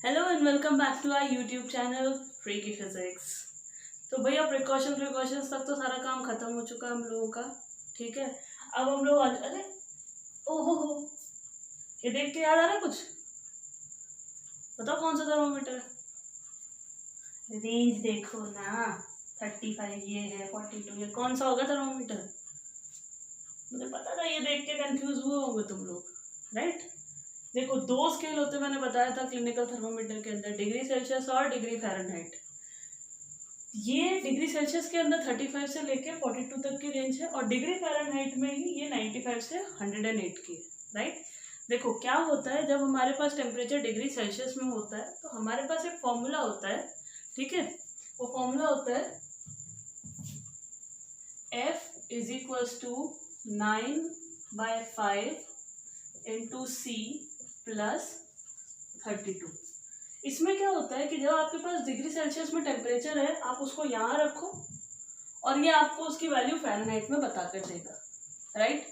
Hello and welcome back to our YouTube channel freaky physics. तो भैया precautions तक तो सारा काम खत्म हो चुका है हम लोगों का। ठीक है, अब हम लोग अरे ओहो हो, ये देख के याद आ रहा है कुछ? बताओ कौन सा थर्मोमीटर है? रेंज देखो ना, 35 ये है, 42 ये, कौन सा होगा थर्मोमीटर? मुझे पता था ये देख के कंफ्यूज हुए होंगे तुम लोग, राइट? देखो, दो स्केल होते मैंने बताया था क्लिनिकल थर्मोमीटर के अंदर, डिग्री सेल्सियस और डिग्री फ़ारेनहाइट। ये डिग्री सेल्सियस के अंदर 35 से लेके 42 तक की रेंज है और डिग्री फ़ारेनहाइट में ही ये 95 से 108 की है, राइट? देखो क्या होता है, जब हमारे पास टेम्परेचर डिग्री सेल्सियस में होता है तो हमारे पास एक फॉर्मूला होता है, ठीक है? वो फॉर्मूला होता है F is equals to 9/5 into C plus 32। इसमें क्या होता है कि जब आपके पास डिग्री सेल्सियस में टेम्परेचर है, आप उसको यहाँ रखो और ये आपको उसकी वैल्यू फ़ारेनहाइट में बता कर देगा, राइट?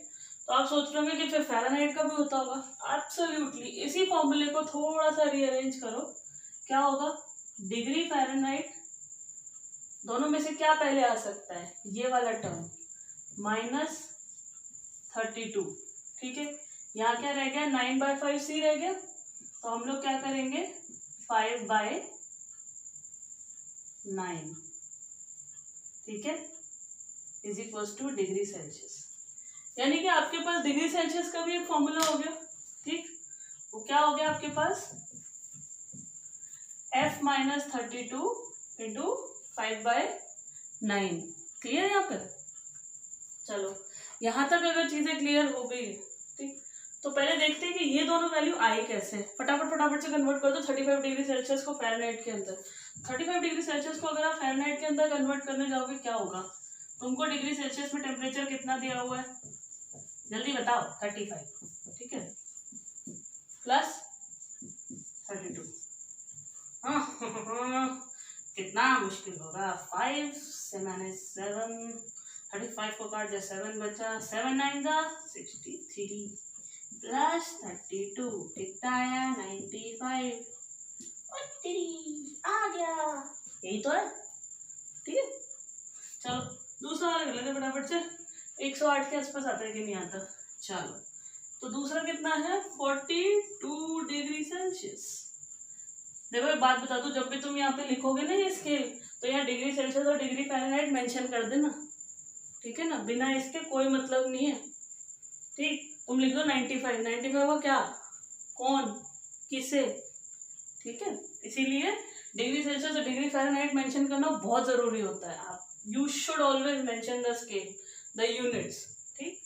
तो आप सोच रहे होंगे कि फिर फ़ारेनहाइट का भी होता होगा। एब्सोल्युटली, इसी फॉर्मूले को थोड़ा सा रीअरेंज करो, क्या होगा? डिग्री फ़ारेनहाइट, दोनों में से क्या पहले आ सकता है? ये वाला टर्म -32, ठीक है? यहाँ क्या रह गया? 9/5 सी रह गया, तो हम लोग क्या करेंगे? 5/9, ठीक है, is equals two degree Celsius. यानी कि आपके पास डिग्री सेल्सियस का भी एक फॉर्मूला हो गया, ठीक? वो क्या हो गया आपके पास? F-32 into 5/9। क्लियर है यहाँ पर? चलो, यहाँ तक अगर चीजें क्लियर हो गई, ठीक, तो पहले देखते हैं कि ये दोनों वैल्यू आई कैसे। फटाफट से कन्वर्ट कर दो 35 डिग्री सेल्सियस को फ़ारेनहाइट के अंदर। 35 डिग्री सेल्सियस को अगर आप फ़ारेनहाइट के अंदर कन्वर्ट करने जाओगे, क्या होगा? तुमको डिग्री सेल्सियस में टेम्परेचर कितना दिया हुआ है? जल्दी बताओ। 35, ठीक है, प्लस 32। कितना मुश्किल होगा? 5 से मैंने 7, 35 को काट दिया, 7 बचा, 7 9 63 प्लस 32 कितना आया? 95। और तेरी आ गया, यही तो है, ठीक है? चलो दूसरा वाला कर लेते हैं फटाफट से। 108 के आसपास आता है कि नहीं आता? चलो, तो दूसरा कितना है? 42 डिग्री सेल्सियस। देखो एक बात बता दूं, जब भी तुम यहाँ पे लिखोगे ना ये स्केल, तो यहाँ डिग्री सेल्सियस और डिग्री फ़ारेनहाइट मेंशन कर देना, ठीक है ना? बिना इसके कोई मतलब नहीं है, ठीक? तुम लिख दो 95। 95 का क्या, कौन, किसे, ठीक है? इसीलिए डिग्री सेल्सियस और डिग्री फ़ारेनहाइट मेंशन करना बहुत जरूरी होता है। आप you should always mention the scale, the units, ठीक?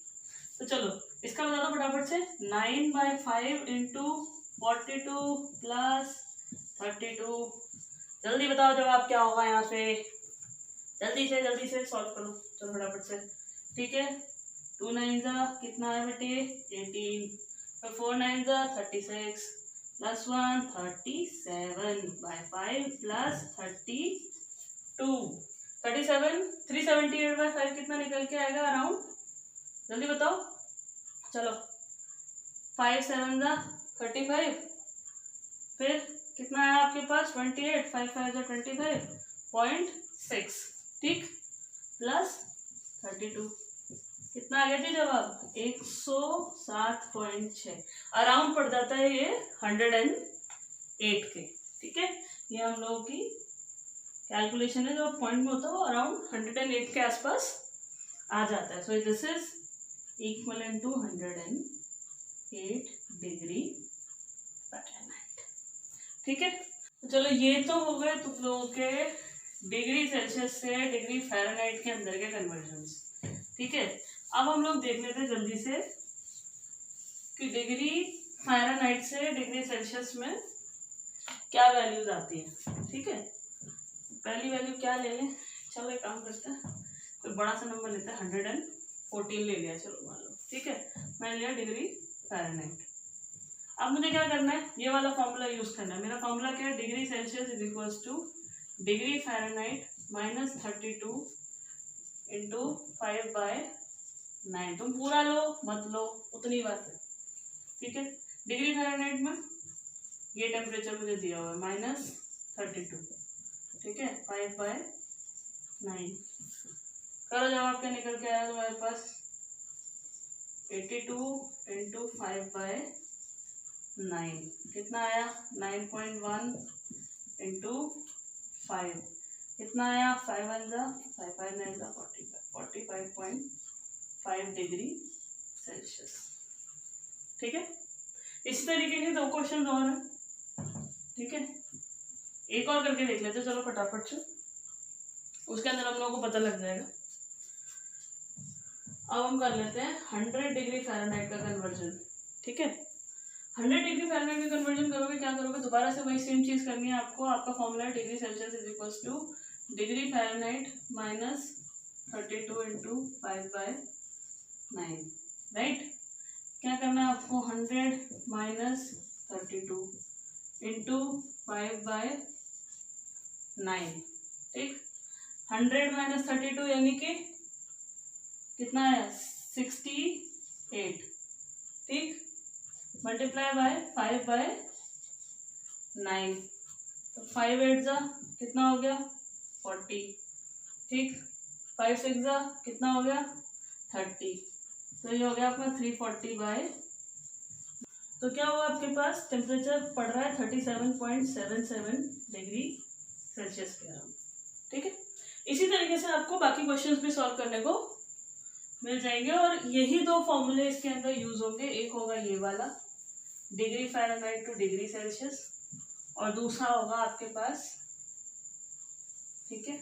तो चलो इसका बता दो फटाफट से। 9/5 इंटू 42 प्लस 32। जल्दी बताओ जवाब क्या होगा यहाँ से? जल्दी से सॉल्व करो, चलो फटाफट से, ठीक है? 2 9 कितना है बेटे? 18। 4 9 36 प्लस 1 37/5 प्लस 32 37। 378/5 कितना निकल के आएगा अराउंड? जल्दी बताओ। चलो, 5 7 35, फिर कितना है आपके पास? 28। 5 5 25.6, ठीक, प्लस 32 कितना आ गया जी जवाब? 107.6। अराउंड पड़ जाता है ये 108 के, ठीक है? ये हम लोगों की कैलकुलेशन है, जो पॉइंट में होता है वो अराउंड 108 के आसपास आ जाता है। So this is equal to 108 degree Fahrenheit, ठीक है? तो चलो, ये तो हो गए तुम लोगों के डिग्री सेल्सियस से डिग्री फ़ारेनहाइट के अंदर के कन्वर्जन्स, ठीक है? अब हम लोग देख लेते हैं जल्दी से कि डिग्री फ़ारेनहाइट से डिग्री सेल्सियस में क्या वैल्यूज आती है, ठीक है? पहली वैल्यू क्या ले लें? चलो एक काम करते हैं, कोई बड़ा सा नंबर लेते हैं। 114 ले लिया, चलो मान लो, ठीक है? मैंने लिया डिग्री फ़ारेनहाइट। अब मुझे क्या करना है? ये वाला फॉर्मूला यूज करना है। मेरा फॉर्मूला क्या है? Degree Celsius is equals two degree Fahrenheit -32 into 5/9। तुम पूरा लो मत लो, उतनी बात है, ठीक है? डिग्री फ़ारेनहाइट में ये टेम्परेचर मुझे दिया हुआ है -32, ठीक है। 5/9 करो, जवाब क्या निकल के आया तुम्हारे पास? 82 × 5/9 कितना आया? 9.1 × 5 कितना आया? 5 1 जा 5 5 9 जा 45.5 डिग्री सेल्सियस, ठीक है। इसी तरीके के 2 क्वेश्चन और हैं, ठीक है। एक और करके देख लेते हैं, चलो फटाफट से, उसके अंदर हम लोगों को पता लग जाएगा। अब हम कर लेते हैं 100 डिग्री फ़ारेनहाइट का कन्वर्जन, ठीक है। 100 डिग्री फ़ारेनहाइट का कन्वर्जन करोगे, क्या करोगे? दोबारा से वही सेम चीज़ करनी है आपको। आपका फॉर्मूला है degree Celsius is equals two degree Fahrenheit -32 × 5/9, right. क्या करना है आपको? 100 - 32 × 5/9, ठीक। 100 - 32 यानी कि कितना है? 68, ठीक। मल्टीप्लाई बाय 5/9, तो 5 8 जा कितना हो गया? 40, ठीक। 5 6 जा कितना हो गया? 30, तो ये हो गया अपना 340 तो क्या हुआ आपके पास? टेम्परेचर पड़ रहा है 37.77 डिग्री सेल्सियस के अराउंड, ठीक है। इसी तरीके से आपको बाकी क्वेश्चंस भी सॉल्व करने को मिल जाएंगे, और यही 2 फॉर्मूले इसके अंदर यूज होंगे। एक होगा ये वाला degree Fahrenheit two degree Celsius, और दूसरा होगा आपके पास, ठीक है,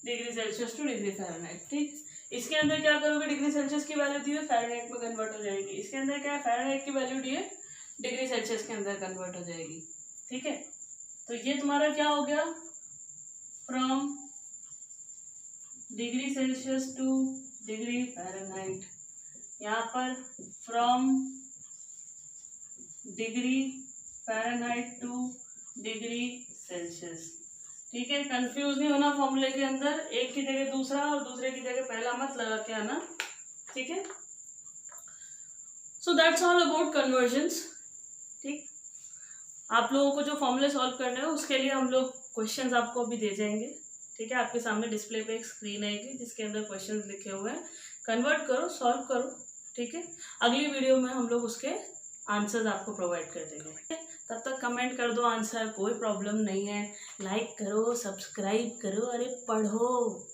degree Celsius two degree Fahrenheit, ठीक। इसके अंदर क्या करोगे? डिग्री सेल्सियस की वैल्यू दी है, फ़ारेनहाइट में कन्वर्ट हो जाएगी। इसके अंदर क्या है? फ़ारेनहाइट की वैल्यू दी है, डिग्री सेल्सियस के अंदर कन्वर्ट हो जाएगी, ठीक है। तो ये तुम्हारा क्या हो गया? From degree Celsius two degree Fahrenheit, यहाँ पर from degree Fahrenheit two degree Celsius, ठीक है। कंफ्यूज नहीं होना फॉर्मूले के अंदर, एक की जगह दूसरा और दूसरे की जगह पहला मत लगा के आना, ठीक है। So that's all about convergence, ठीक। आप लोगों को जो फॉर्मूले सॉल्व करने हैं उसके लिए हम लोग क्वेश्चंस आपको अभी दे जाएंगे, ठीक है। आपके सामने डिस्प्ले पे एक स्क्रीन आएगी जिसके अंदर क्वेश्चंस लिखे हुए हैं, कन्वर्ट करो, सॉल्व करो, ठीक है। अगली वीडियो में हम लोग उसके आंसर्स आपको प्रोवाइड कर देंगे। तब तक कमेंट कर दो आंसर, कोई प्रॉब्लम नहीं है। लाइक करो, सब्सक्राइब करो, अरे पढ़ो।